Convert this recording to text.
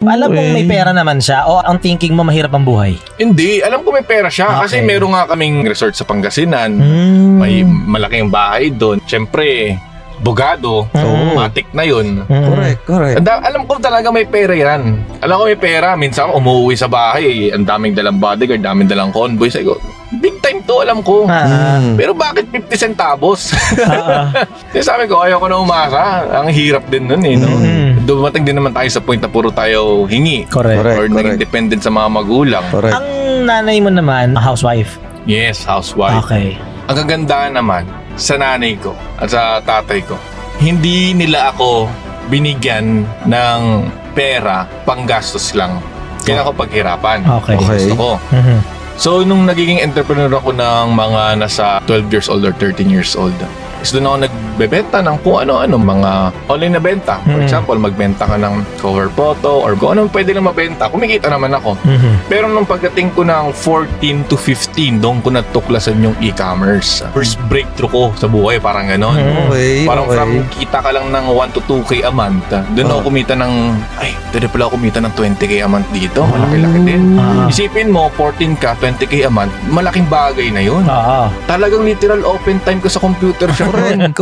Alam mong may pera naman siya o ang thinking mo mahirap ang buhay? Hindi, alam ko may pera siya kasi Okay. meron nga kaming resort sa Pangasinan. May malaking bahay doon. Siyempre, bugado, matik na yun. Correct. Alam ko talaga may pera yan. Alam ko may pera. Minsan umuwi sa bahay, ang daming dalang bodyguard, daming dalang convoy. Sabi ko, big time to, alam ko. Pero bakit 50 centavos? Kaya sabi ko, ayoko na umasa. Ang hirap din nun eh. No? Dumating din naman tayo sa point na puro tayo hingi. Correct. Or naging dependent sa mga magulang. Correct. Ang nanay mo naman, housewife. Yes, housewife. Okay. Ang kagandahan naman sa nanay ko at sa tatay ko, hindi nila ako binigyan ng pera panggastos lang. Kaya ako paghirapan. Okay. Kung gusto ko. So, nung nagiging entrepreneur ako ng mga nasa 12 years old or 13 years old, is doon ako nagbebenta ng kung ano-ano, mga online na benta. For example, magbenta ka ng cover photo or kung ano pwede lang mabenta, kumikita naman ako. Pero nung pagdating ko ng 14 to 15, doon ko natuklasan yung e-commerce. First breakthrough ko sa buhay, parang ganon. Okay. Parang from kita ka lang ng 1 to 2K a month, doon ako kumita ng, pwede pala ako kumita ng 20K a month dito. Malaki-laki din. Isipin mo, 14K, 20K a month, malaking bagay na yun. Talagang literal open time ko sa computer siya. Correct.